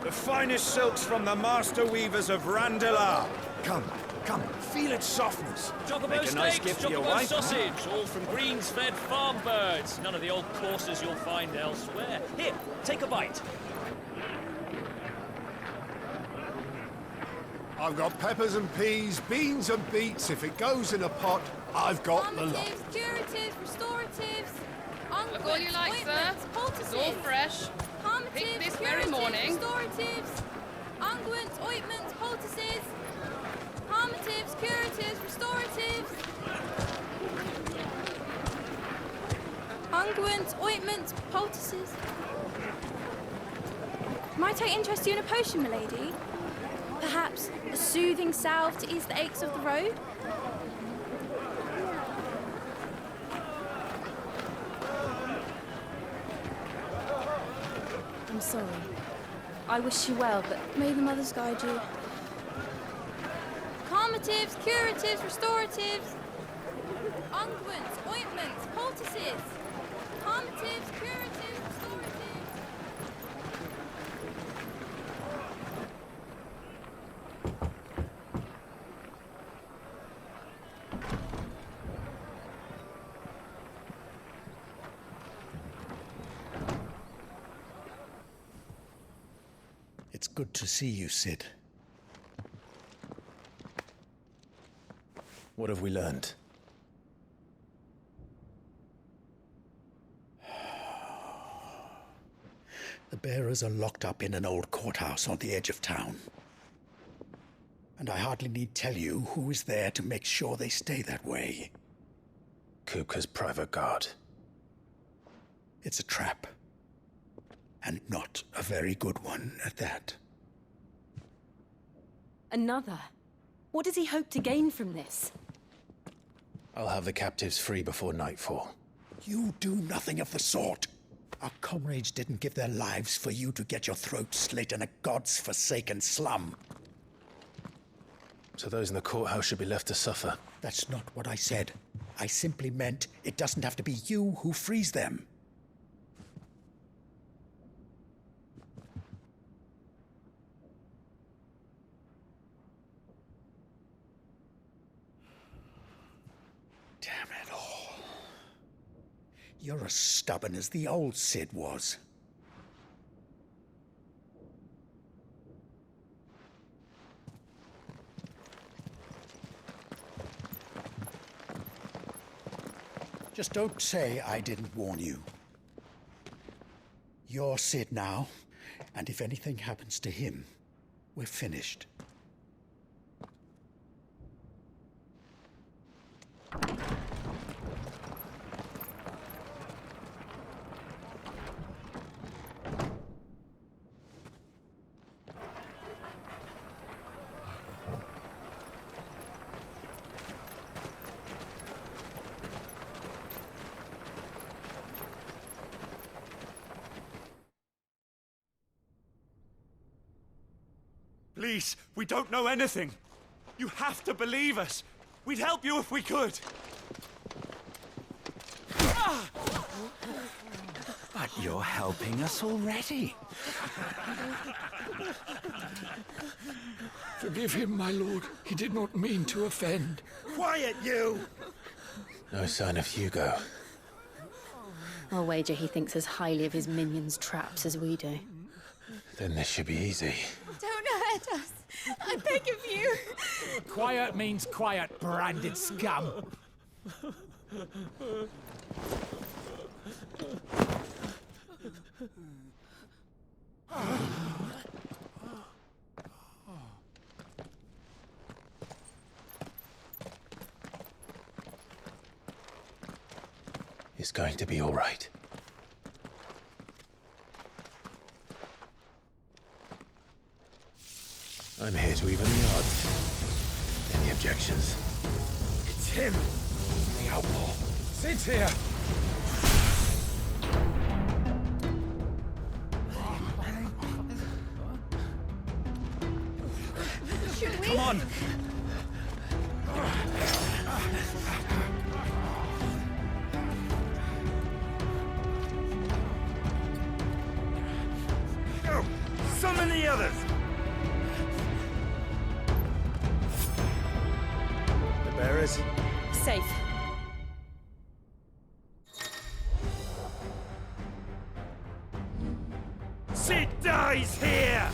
The finest silks from the master weavers of Randalar. Come, feel its softness. Chocobo Make a nice steaks, gift for your chocobo wife. sausage, all from greens-fed farm birds. None of the old courses you'll find elsewhere. Here, take a bite. I've got peppers and peas, beans and beets. If it goes in a pot, I've got the lot. Calmatives, curatives, restoratives, Look all you like, sir. It's all fresh. Picked this very morning. Restoratives, unguents, ointments, poultices, calmatives, curatives, restoratives, unguents, ointments, poultices. Might I interest you in a potion, milady? Perhaps a soothing salve to ease the aches of the road? I'm sorry. I wish you well, but may the mothers guide you. Calmatives, curatives, restoratives, unguents, ointments, poultices. Calmatives, curatives, restoratives. It's good to see you, Sid. What have we learned? The bearers are locked up in an old courthouse on the edge of town. And I hardly need tell you who is there to make sure they stay that way. Kupka's private guard. It's a trap. And not a very good one at that. Another? What does he hope to gain from this? I'll have the captives free before nightfall. You do nothing of the sort. Our comrades didn't give their lives for you to get your throat slit in a god's-forsaken slum. So those in the courthouse should be left to suffer. That's not what I said. I simply meant it doesn't have to be you who frees them. Damn it all. You're as stubborn as the old Sid was. Just don't say I didn't warn you. You're Sid now, and if anything happens to him, we're finished. Please, we don't know anything. You have to believe us. We'd help you if we could. But you're helping us already. Forgive him, my lord. He did not mean to offend. Quiet, you! No sign of Hugo. I'll wager he thinks as highly of his minions' traps as we do. Then this should be easy. Don't hurt us. I beg of you. Quiet means quiet, branded scum. It's going to be all right. I'm here to even the odds. Any objections? It's him, the outlaw. Sid's here. Should we? Come on! Go! Summon the others! The bearers? Safe. Sid dies here!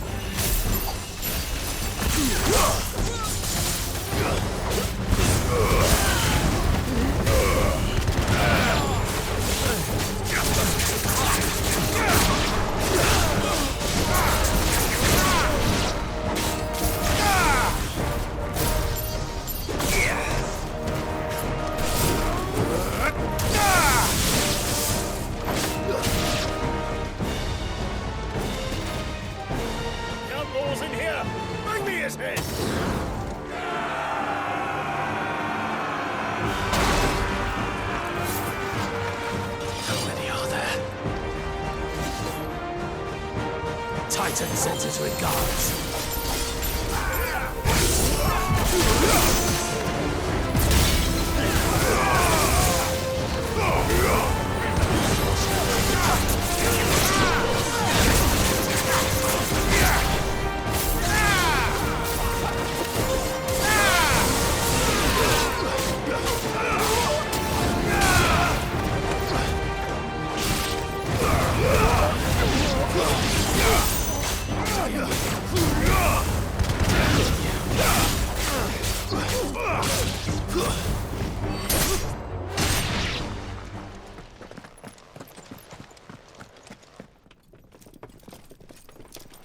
Outlaws in here! Bring me his head! How many are there? Titan sends his regards.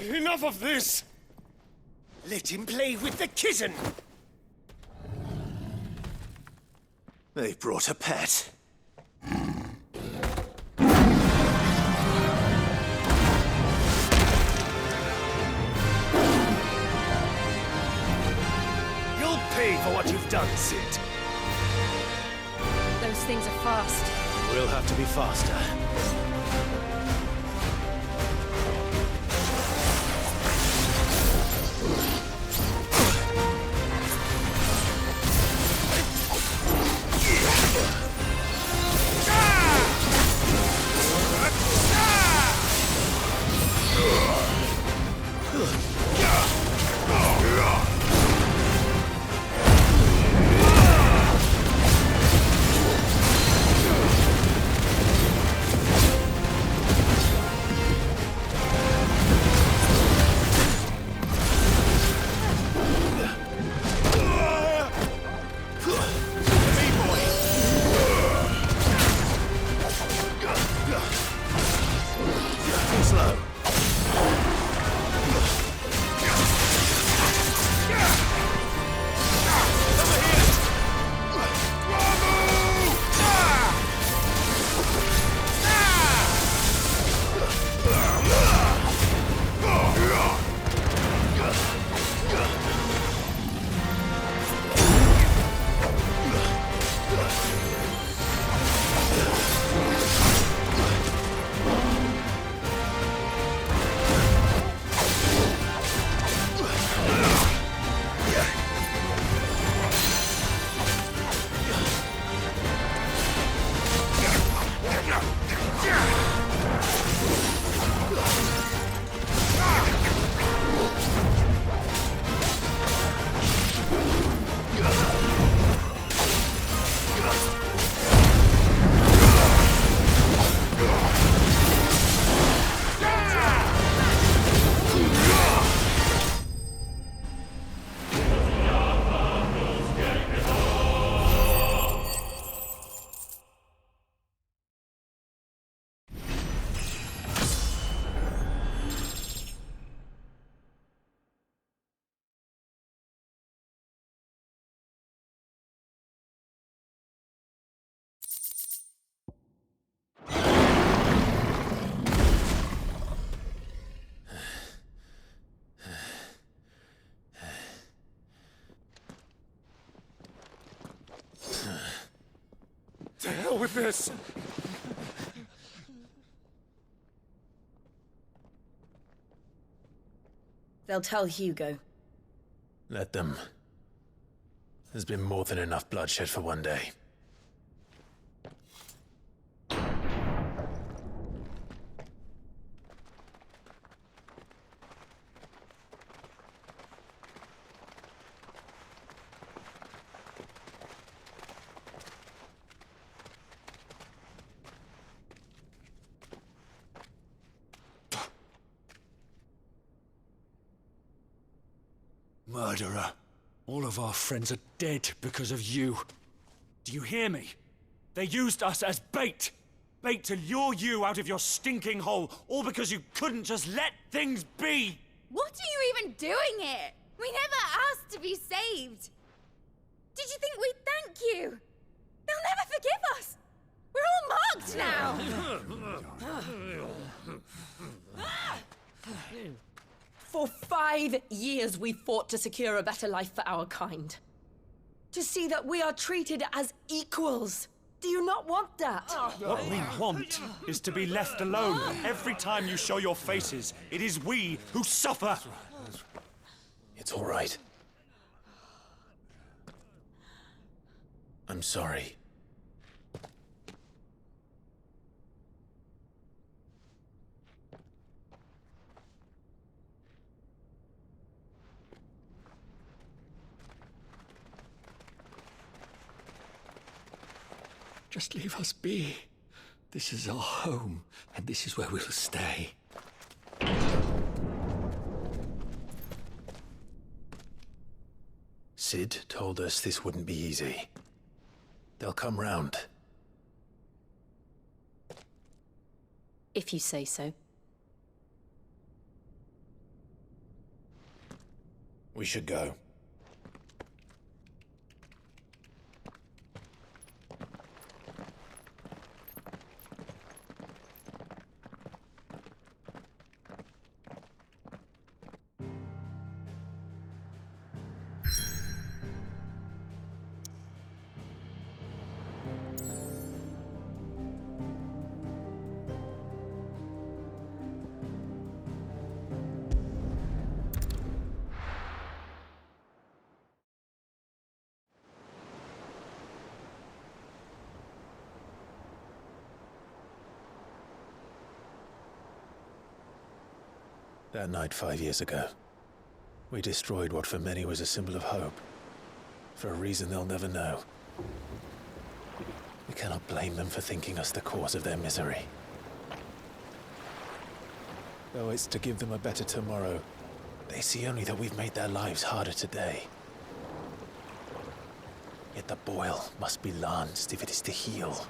Enough of this! Let him play with the kitten! They brought a pet. You'll pay for what you've done, Sid. Those things are fast. We'll have to be faster. To hell with this! They'll tell Hugo. Let them. There's been more than enough bloodshed for one day. Murderer. All of our friends are dead because of you. Do you hear me? They used us as bait. Bait to lure you out of your stinking hole, all because you couldn't just let things be. What are you even doing here? We never asked to be saved. Did you think we'd thank you? They'll never forgive us. We're all marked now. For 5 years we fought to secure a better life for our kind. To see that we are treated as equals. Do you not want that? What we want is to be left alone. Every time you show your faces, it is we who suffer. It's all right. I'm sorry. Just leave us be. This is our home, and this is where we'll stay. Sid told us this wouldn't be easy. They'll come round. If you say so. We should go. That night 5 years ago, we destroyed what for many was a symbol of hope. For a reason they'll never know. We cannot blame them for thinking us the cause of their misery. Though it's to give them a better tomorrow, they see only that we've made their lives harder today. Yet the boil must be lanced if it is to heal.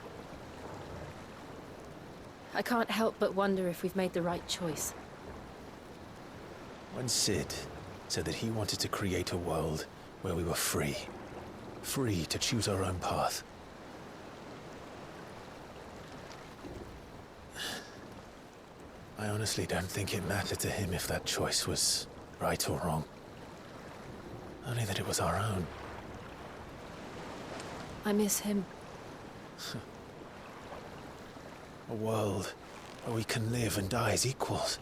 I can't help but wonder if we've made the right choice. When Sid said that he wanted to create a world where we were free. Free to choose our own path. I honestly don't think it mattered to him if that choice was right or wrong. Only that it was our own. I miss him. A world where we can live and die as equals.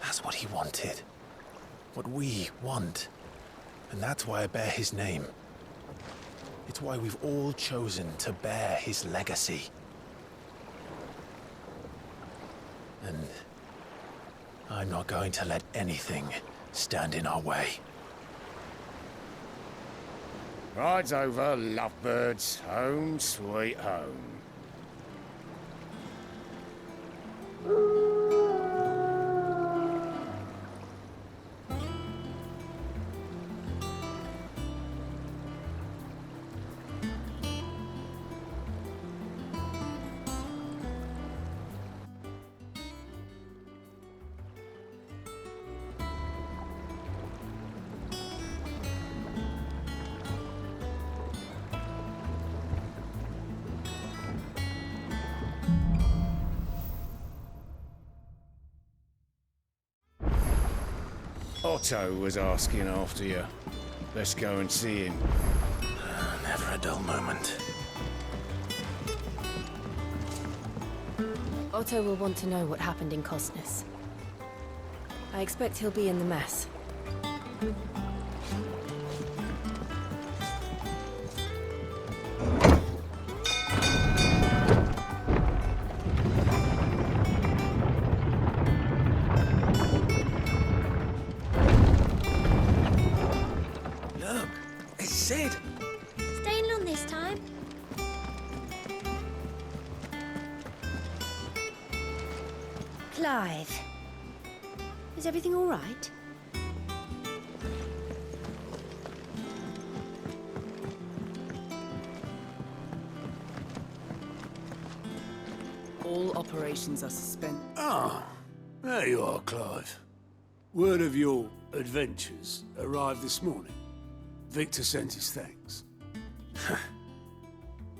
That's what he wanted. What we want. And that's why I bear his name. It's why we've all chosen to bear his legacy. And I'm not going to let anything stand in our way. Ride's over, lovebirds. Home sweet home. Otto was asking after you. Let's go and see him. Never a dull moment. Otto will want to know what happened in Cosness. I expect he'll be in the mess. Look, it's Sid. Staying long this time? Clive, is everything all right? All operations are suspended. Ah, there you are, Clive. Word of your adventures arrived this morning. Victor sent his thanks.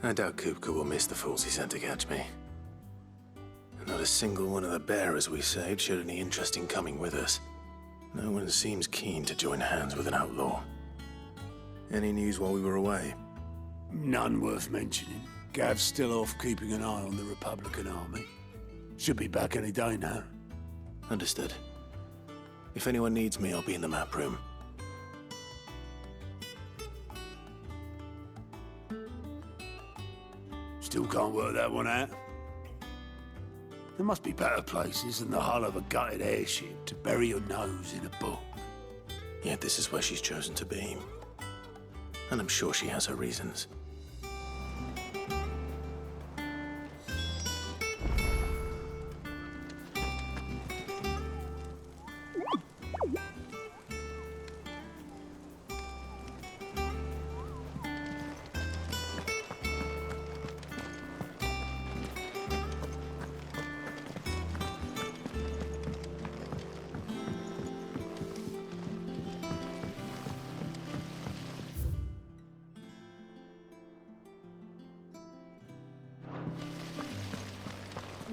I doubt Kupka will miss the fools he sent to catch me. And not a single one of the bearers we saved showed any interest in coming with us. No one seems keen to join hands with an outlaw. Any news while we were away? None worth mentioning. Gav's still off keeping an eye on the Republican army. Should be back any day now. Understood. If anyone needs me, I'll be in the map room. Still can't work that one out. There must be better places than the hull of a gutted airship to bury your nose in a book. Yet this is where she's chosen to be. And I'm sure she has her reasons.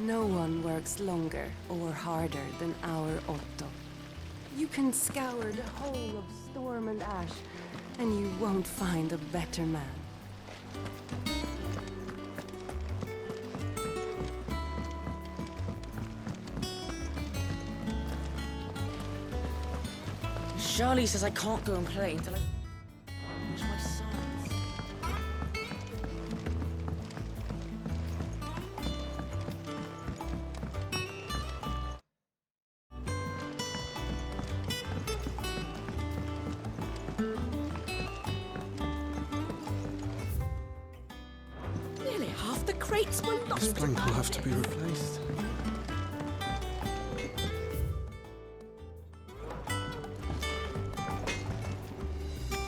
No one works longer or harder than our Otto. You can scour the whole of Storm and Ash, and you won't find a better man. Charlie says I can't go and play until I... Where's my sons? Nearly half the crates were lost. This plank will have to be replaced.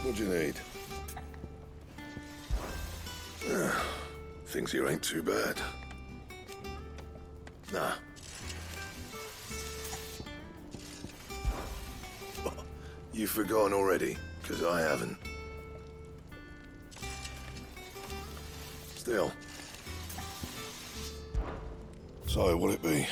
What do you need? Things here ain't too bad. Nah. You've forgotten already, because I haven't. Still. So, what'll it be?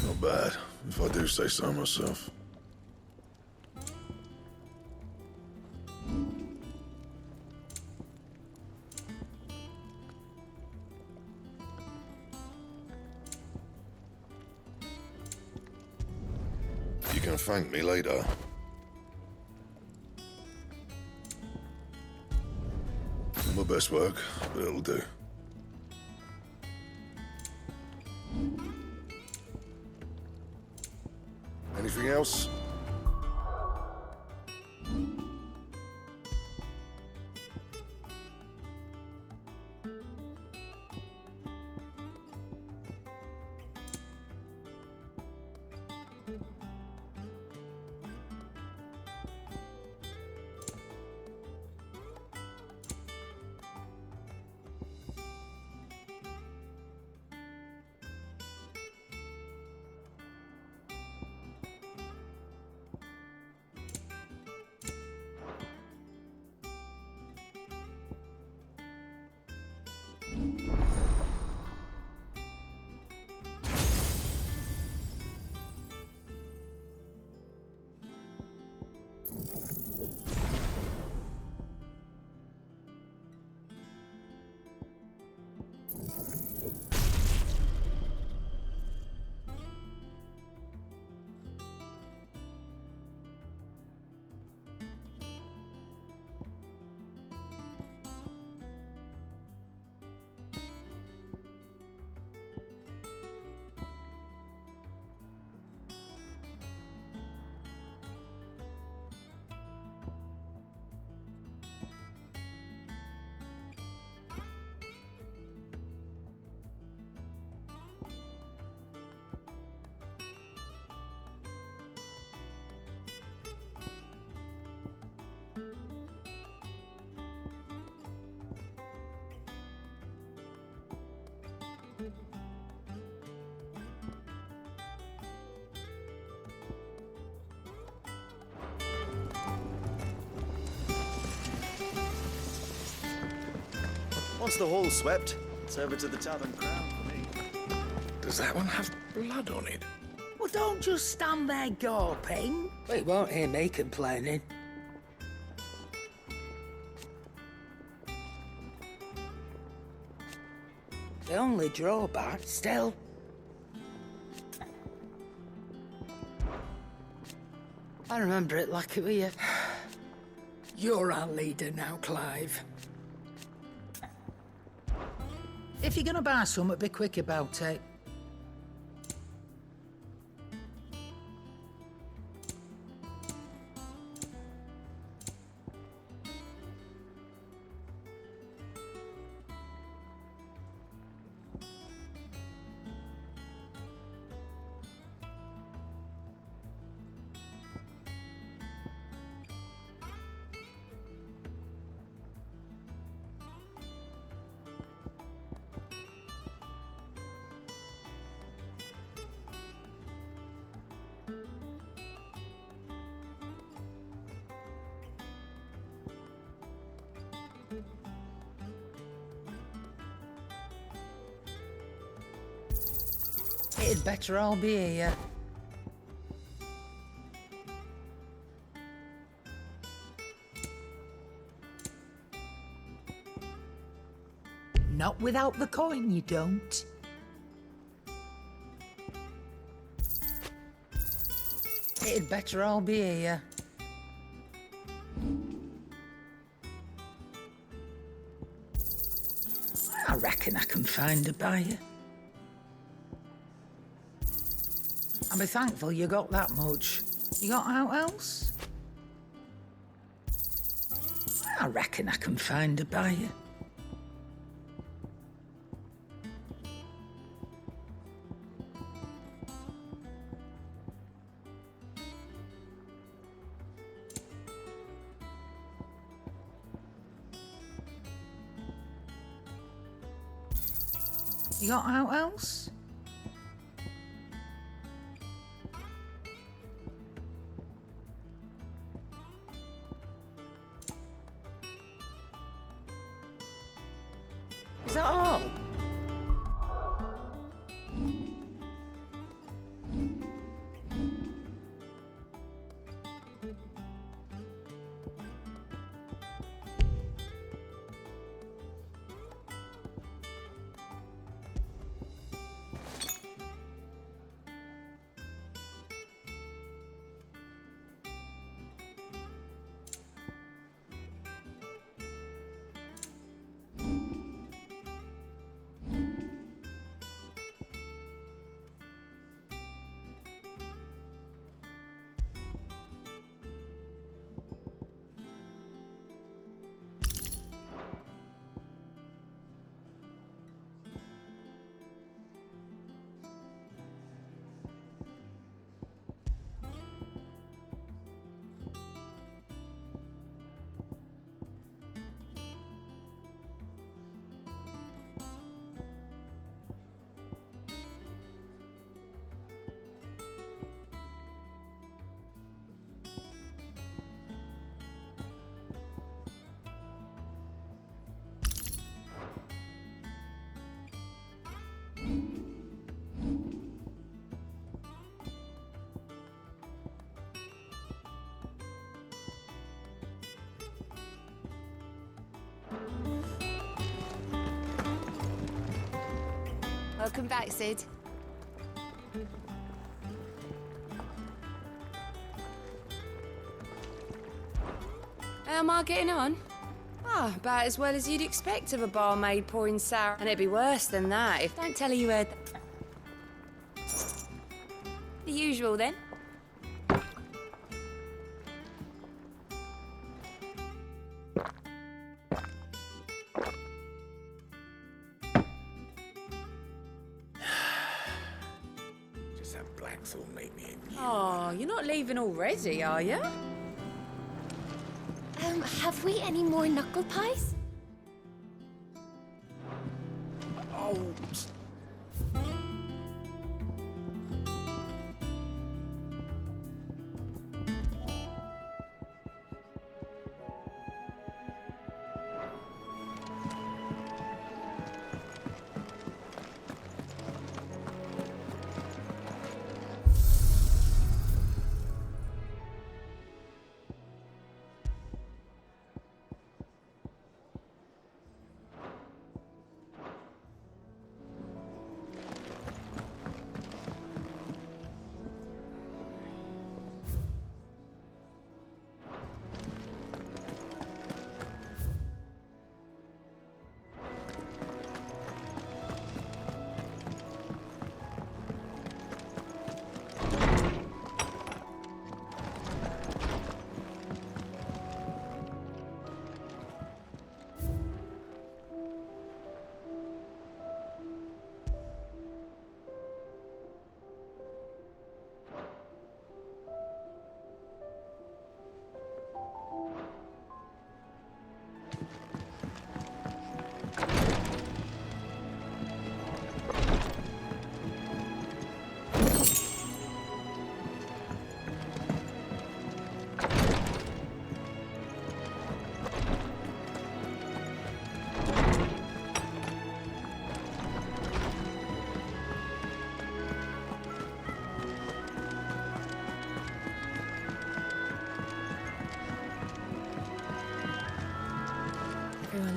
Not bad, if I do say so myself. You can thank me later. Not my best work, but it'll do. Anything else? Once the hall's swept, it's over to the Tavern Crown for me. Does that one have blood on it? Well, don't just stand there gawping. Well, you won't hear me complaining. The only drawback, still. I remember it like it were you. You're our leader now, Clive. If you're gonna buy something, be quick about it. It'd better all be here. Not without the coin, you don't. It'd better all be here. I reckon I can find a buyer. I'll be thankful you got that much. You got out else? I reckon I can find a buyer. You got out else? Is that all? Welcome back, Sid. How am I getting on? Ah, about as well as you'd expect of a barmaid pouring sour. And it'd be worse than that if... Don't tell her you heard... The usual, then. Just that black soul make me immune. Oh, you're not leaving already, are you? Have we any more knuckle pies? Oh.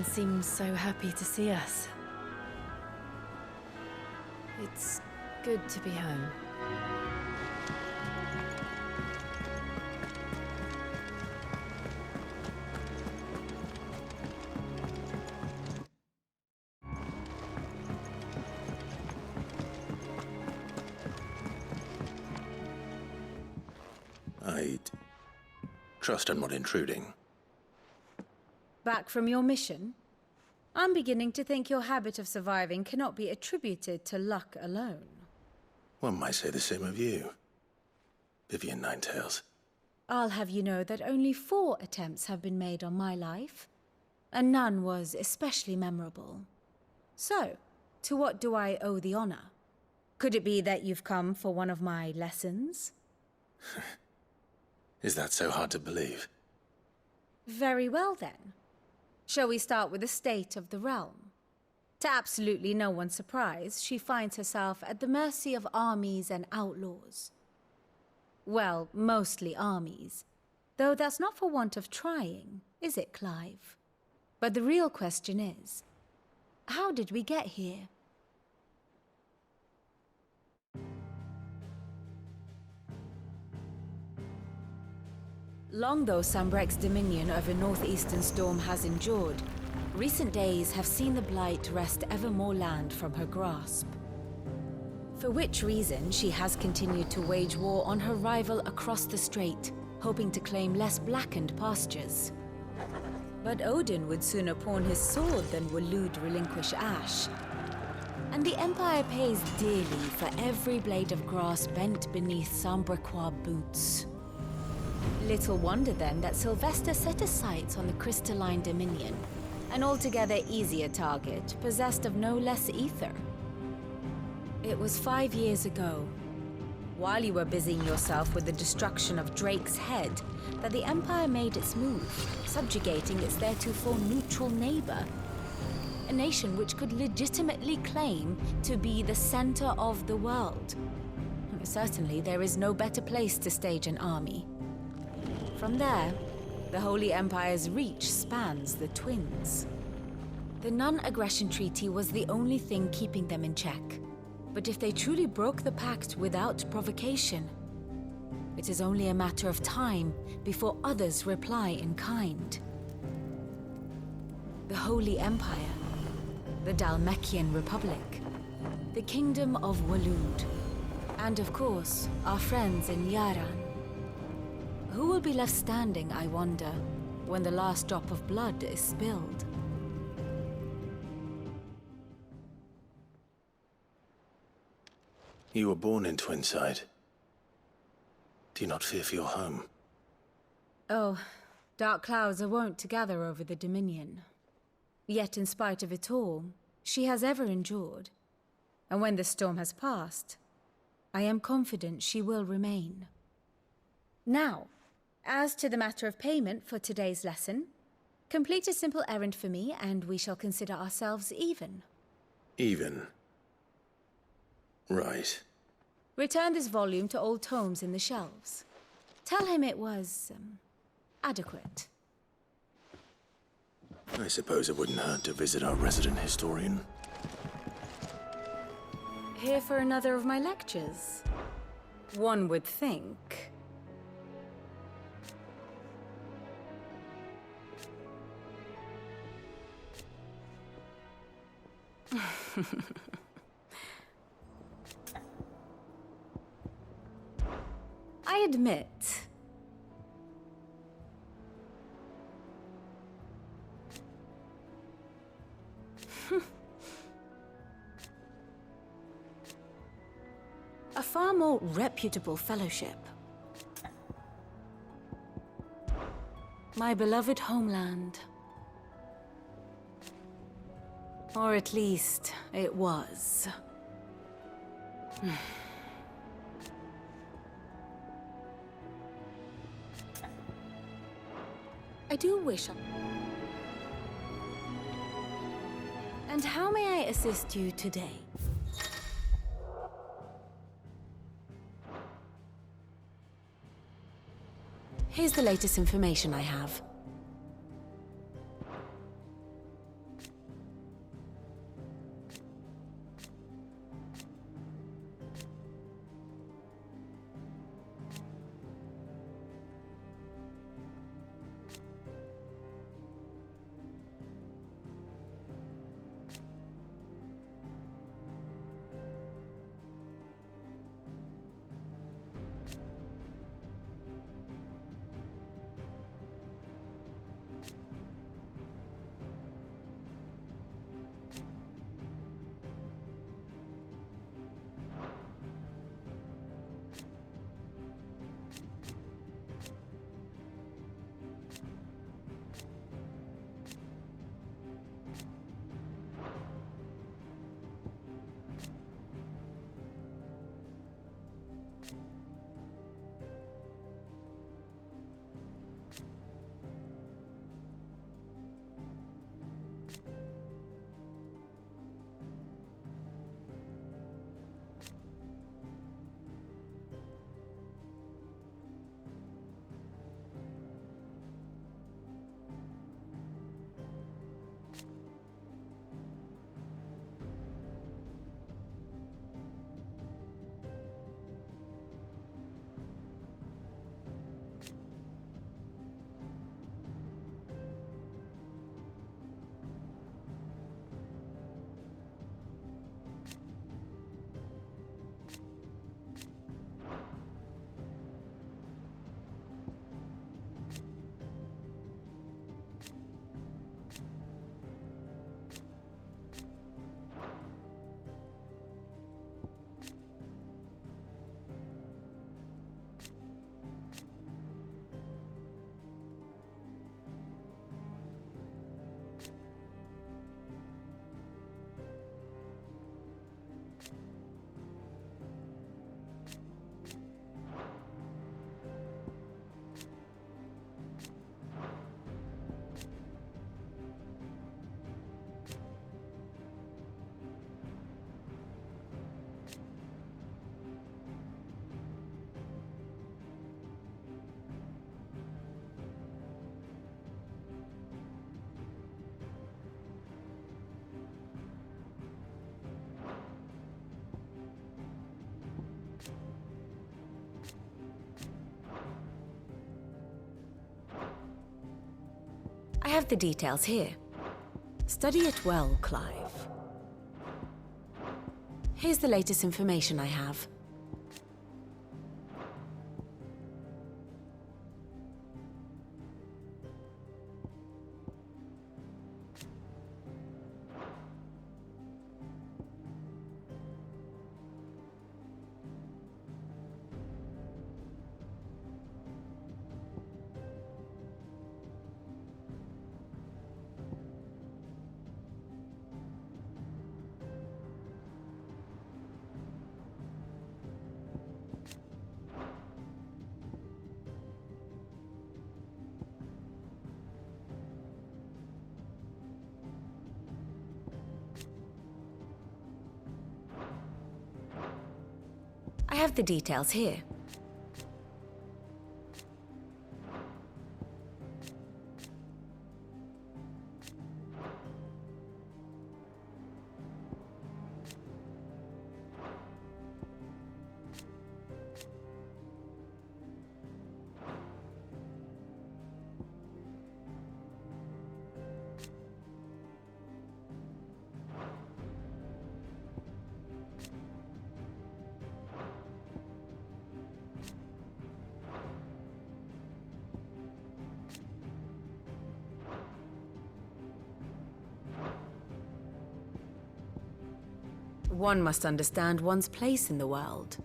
seems so happy to see us. It's good to be home. I'd trust I'm not intruding. Back from your mission? I'm beginning to think your habit of surviving cannot be attributed to luck alone. One might say the same of you, Vivian Ninetails. I'll have you know that only 4 attempts have been made on my life, and none was especially memorable. So, to what do I owe the honor? Could it be that you've come for one of my lessons? Is that so hard to believe? Very well then. Shall we start with the state of the realm? To absolutely no one's surprise, she finds herself at the mercy of armies and outlaws. Well, mostly armies. Though that's not for want of trying, is it, Clive? But the real question is, how did we get here? Long though Sambrek's dominion over northeastern Storm has endured, recent days have seen the Blight wrest ever more land from her grasp. For which reason, she has continued to wage war on her rival across the strait, hoping to claim less blackened pastures. But Odin would sooner pawn his sword than Waloed relinquish Ash. And the Empire pays dearly for every blade of grass bent beneath Sambrequois boots. Little wonder then that Sylvester set his sights on the crystalline dominion, an altogether easier target, possessed of no less ether. It was 5 years ago, while you were busying yourself with the destruction of Drake's head, that the Empire made its move, subjugating its theretofore neutral neighbor. A nation which could legitimately claim to be the center of the world. Certainly, there is no better place to stage an army. From there, the Holy Empire's reach spans the Twins. The non-aggression treaty was the only thing keeping them in check. But if they truly broke the pact without provocation, it is only a matter of time before others reply in kind. The Holy Empire, the Dhalmekian Republic, the Kingdom of Waloed, and of course, our friends in Yaran. Who will be left standing, I wonder, when the last drop of blood is spilled? You were born in Twinside. Do you not fear for your home? Oh, dark clouds are wont to gather over the Dominion. Yet in spite of it all, she has ever endured. And when the storm has passed, I am confident she will remain. Now, as to the matter of payment for today's lesson, complete a simple errand for me and we shall consider ourselves even. Even? Right. Return this volume to old tomes in the shelves. Tell him it was, adequate. I suppose it wouldn't hurt to visit our resident historian. Here for another of my lectures? One would think. I admit, a far more reputable fellowship. My beloved homeland. Or at least, it was. I do wish And how may I assist you today? Here's the latest information I have. have the details here. Study it well, Clive. Here's the latest information I have. I have the details here. One must understand one's place in the world.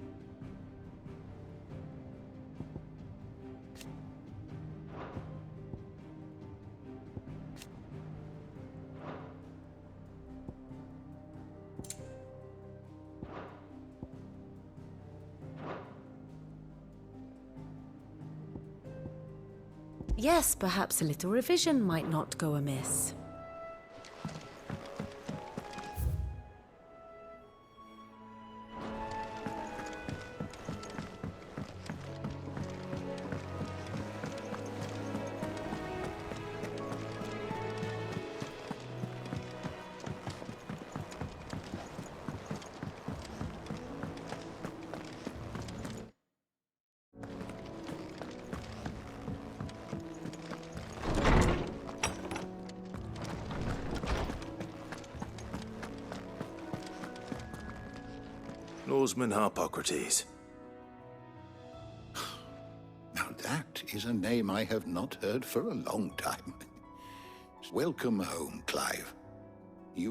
Yes, perhaps a little revision might not go amiss. Norseman Harpocrates. Now that is a name I have not heard for a long time. Welcome home, Clive.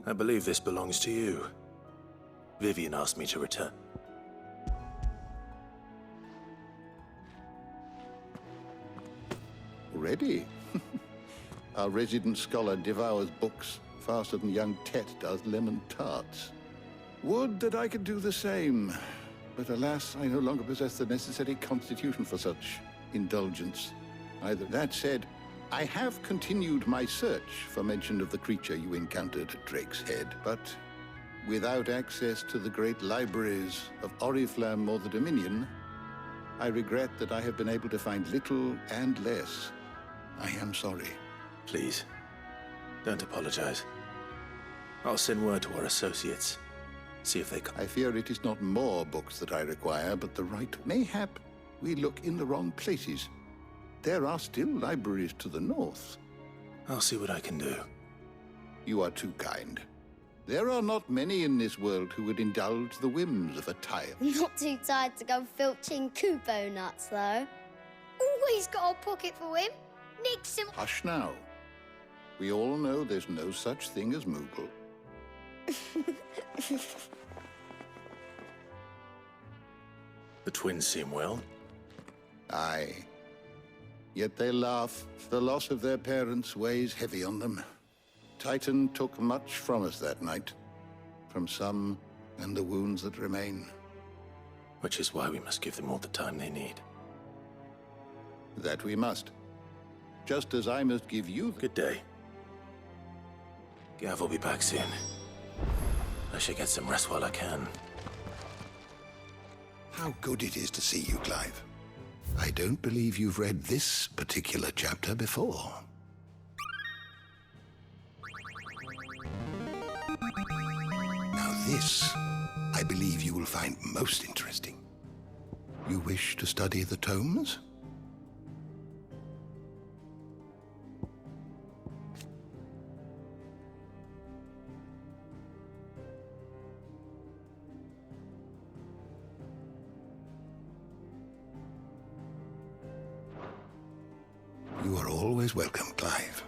I believe this belongs to you. Vivian asked me to return. Already? Our resident scholar devours books faster than young Tet does lemon tarts. Would that I could do the same, but alas, I no longer possess the necessary constitution for such indulgence. Either that said, I have continued my search for mention of the creature you encountered at Drake's Head, but without access to the great libraries of Oriflamme or the Dominion, I regret that I have been able to find little and less. I am sorry. Please, don't apologize. I'll send word to our associates. See if they can. I fear it is not more books that I require, but the right. Mayhap we look in the wrong places. There are still libraries to the north. I'll see what I can do. You are too kind. There are not many in this world who would indulge the whims of a tile. Not too tired to go filching Kupo nuts, though. Always got a pocket for him. Nix him. Hush now. We all know there's no such thing as Moogle. The twins seem well. Aye. Yet they laugh. The loss of their parents weighs heavy on them. Titan took much from us that night. From some, and the wounds that remain. Which is why we must give them all the time they need. That we must. Just as I must give you... Good day. Gav will be back soon. I should get some rest while I can. How good it is to see you, Clive. I don't believe you've read this particular chapter before. Now this, I believe you will find most interesting. You wish to study the tomes? always welcome, Clive.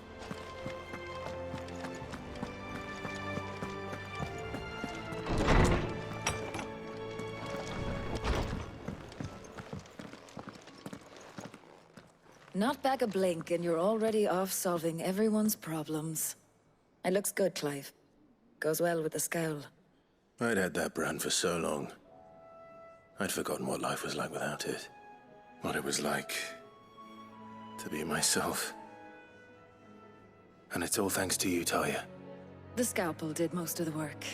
Not back a blink and you're already off solving everyone's problems. It looks good, Clive. Goes well with the scowl. I'd had that brand for so long. I'd forgotten what life was like without it. What it was like to be myself. And it's all thanks to you, Talia. The scalpel did most of the work.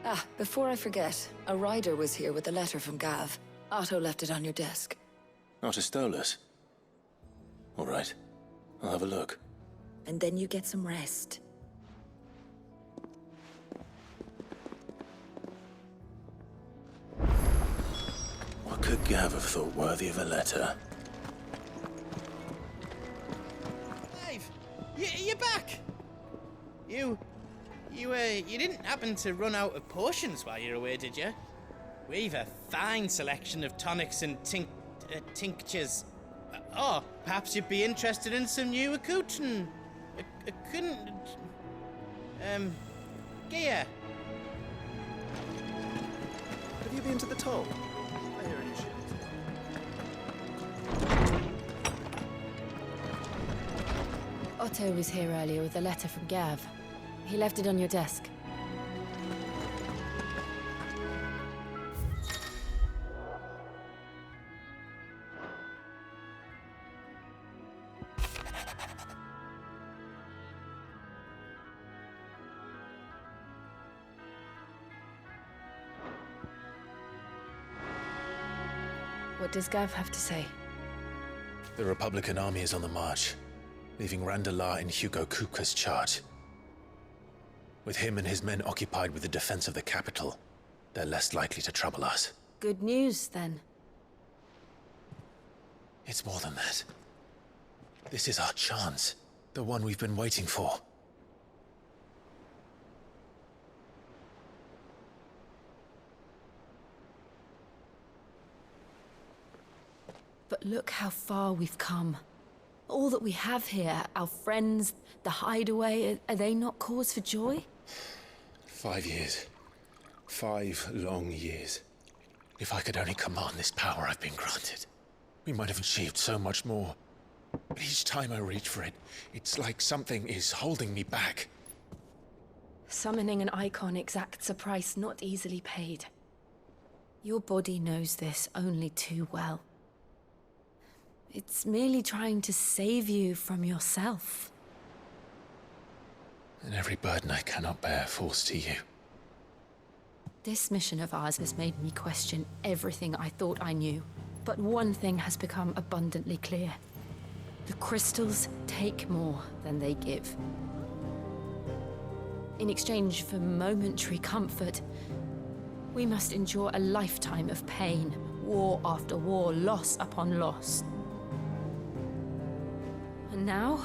Ah, before I forget, a rider was here with a letter from Gav. Otto left it on your desk. Otto stole us. All right, I'll have a look. And then you get some rest. What could Gav have thought worthy of a letter? Clive! You're back! You didn't happen to run out of potions while you're away, did you? We've a fine selection of tonics and tinctures. Oh, perhaps you'd be interested in some new accoutrement. Gear. Have you been to the toll? I hear you should. Otto was here earlier with a letter from Gav. He left it on your desk. What does Gav have to say? The Republican army is on the march, leaving Randalar in Hugo Kupka's charge. With him and his men occupied with the defense of the capital, they're less likely to trouble us. Good news, then. It's more than that. This is our chance, the one we've been waiting for. But look how far we've come. All that we have here, our friends, the hideaway, are they not cause for joy? 5 years. 5 long years. If I could only command this power I've been granted, we might have achieved so much more. But each time I reach for it, it's like something is holding me back. Summoning an icon exacts a price not easily paid. Your body knows this only too well. It's merely trying to save you from yourself. And every burden I cannot bear falls to you. This mission of ours has made me question everything I thought I knew. But one thing has become abundantly clear. The crystals take more than they give. In exchange for momentary comfort, we must endure a lifetime of pain, war after war, loss upon loss. And now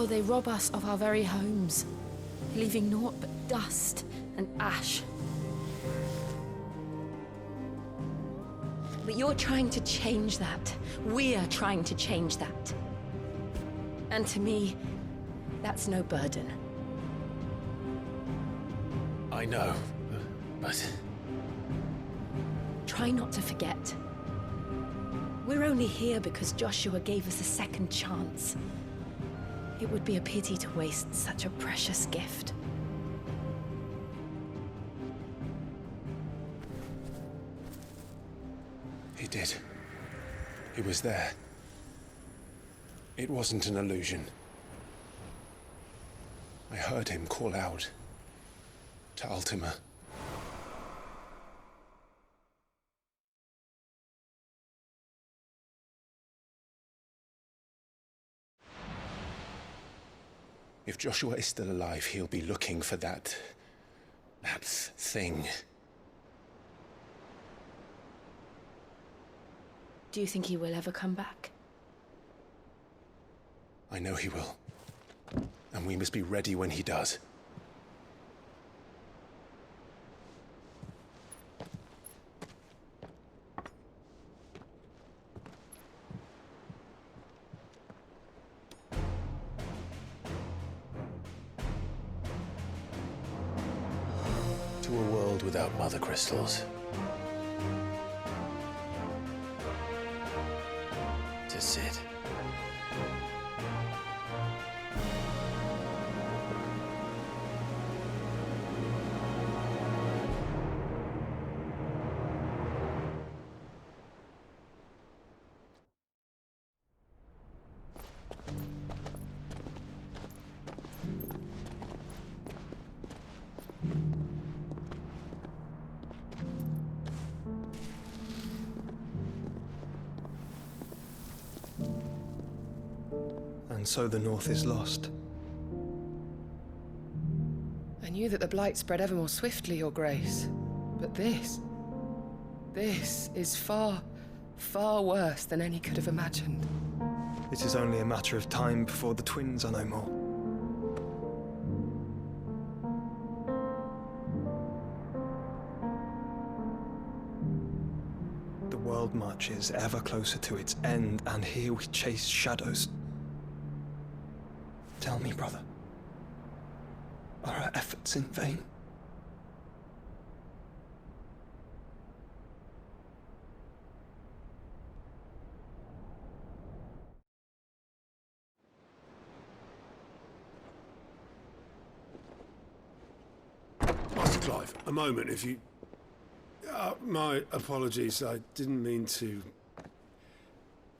they rob us of our very homes, leaving naught but dust and ash. But you're trying to change that. We're trying to change that. And to me, that's no burden. I know, but... Try not to forget. We're only here because Joshua gave us a second chance. It would be a pity to waste such a precious gift. He did. He was there. It wasn't an illusion. I heard him call out to Ultima. If Joshua is still alive, he'll be looking for that thing. Do you think he will ever come back? I know he will. And we must be ready when he does. world without mother crystals. To sit. And so the North is lost. I knew that the Blight spread ever more swiftly, Your Grace. But this is far, far worse than any could have imagined. It is only a matter of time before the twins are no more. The world marches ever closer to its end, and here we chase shadows. Tell me, brother, are our efforts in vain? Master Clive, a moment, if you... my apologies, I didn't mean to...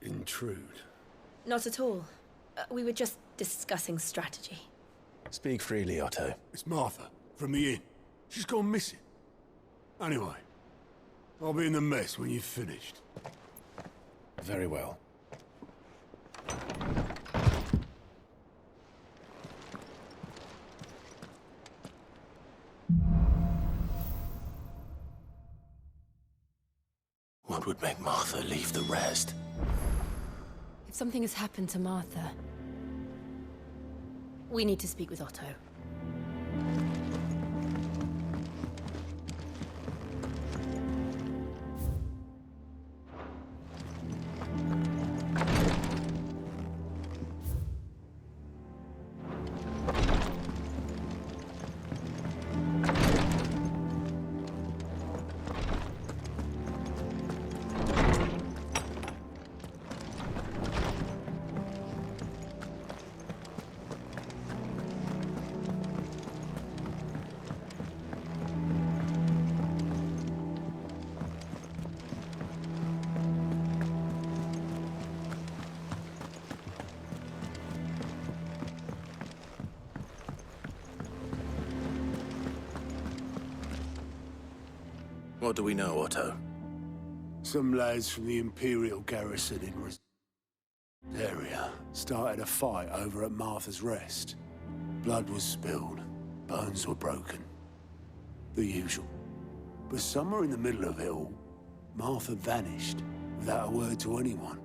intrude. Not at all. We were just discussing strategy. Speak freely, Otto. It's Martha, from the inn. She's gone missing. Anyway, I'll be in the mess when you've finished. Very well. What would make Martha leave the rest? If something has happened to Martha, we need to speak with Otto. What do we know, Otto? Some lads from the Imperial garrison in area started a fight over at Martha's Rest. Blood was spilled, bones were broken. The usual. But somewhere in the middle of it all, Martha vanished without a word to anyone.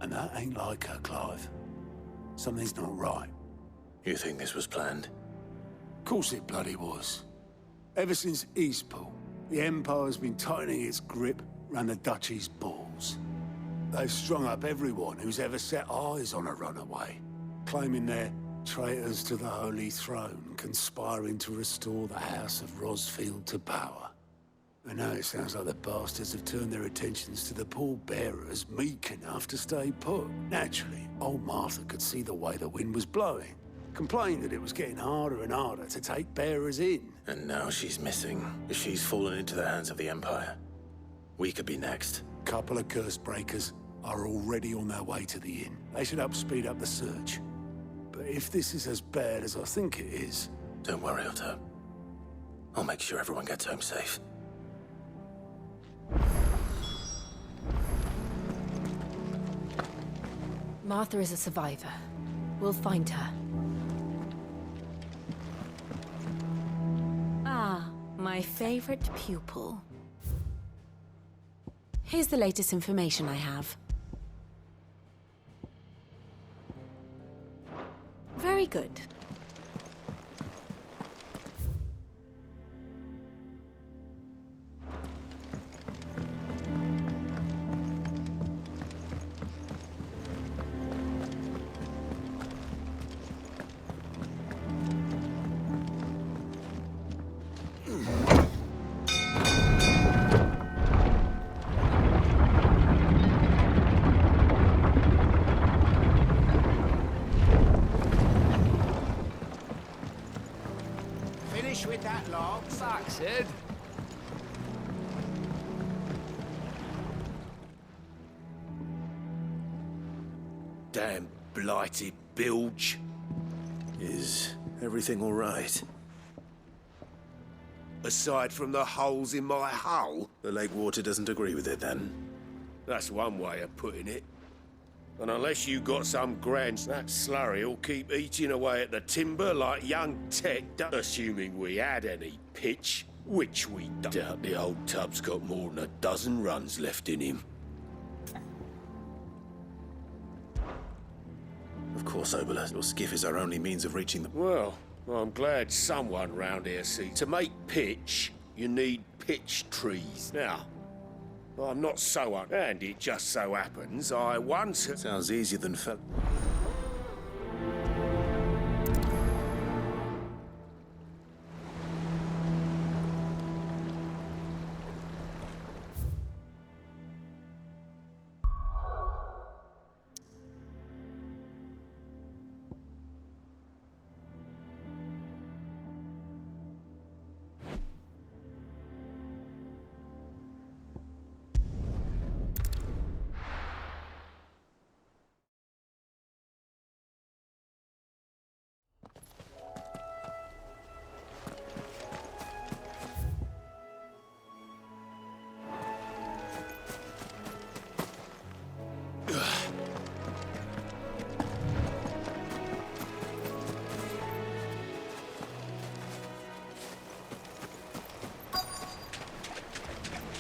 And that ain't like her, Clive. Something's not right. You think this was planned? Of course it bloody was. Ever since Eastpool, the Empire's been tightening its grip around the Duchy's balls. They've strung up everyone who's ever set eyes on a runaway, claiming they're traitors to the Holy Throne, conspiring to restore the House of Rosfield to power. And now it sounds like the bastards have turned their attentions to the pallbearers meek enough to stay put. Naturally, old Martha could see the way the wind was blowing, complained that it was getting harder and harder to take bearers in. And now she's missing. She's fallen into the hands of the Empire. We could be next. Couple of curse breakers are already on their way to the inn. They should help speed up the search. But if this is as bad as I think it is... Don't worry, Otto. I'll make sure everyone gets home safe. Martha is a survivor. We'll find her. Ah, my favorite pupil. Here's the latest information I have. Very good. Damn blighted bilge. Is everything all right? Aside from the holes in my hull? The lake water doesn't agree with it, then? That's one way of putting it. And unless you got some grand, that slurry'll keep eating away at the timber like young Tet, assuming we had any pitch, which we don't. Doubt the old tub's got more than a dozen runs left in him. Of course, Oboler. Your skiff is our only means of reaching the... Well, I'm glad someone round here sees. To make pitch, you need pitch trees. Now, I'm not so and it just so happens I once... Sounds easier than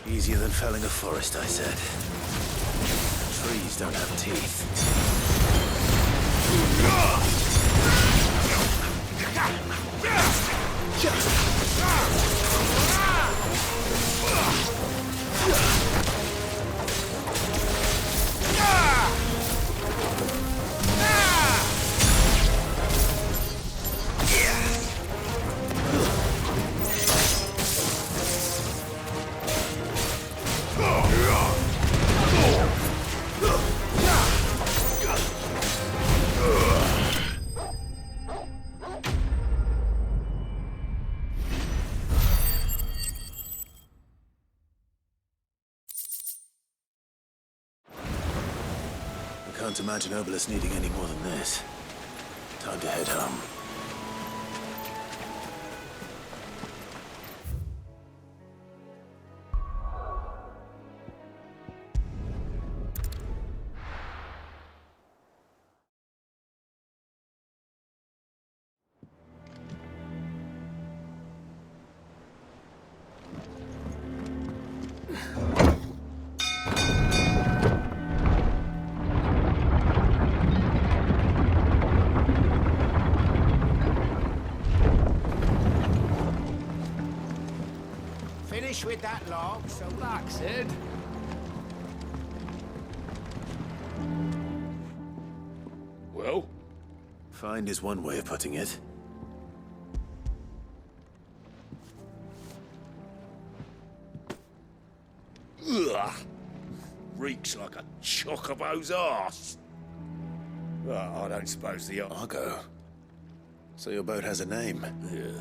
Easier than felling a forest, I said. Trees don't have teeth. I can't imagine Obolus needing any more than this. Time to head home. Finish with that log, so that's it. Well? Find is one way of putting it. Ugh! Reeks like a chocobo's arse. I don't suppose the... Argo. So your boat has a name? Yeah.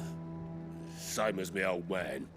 Same as my old man.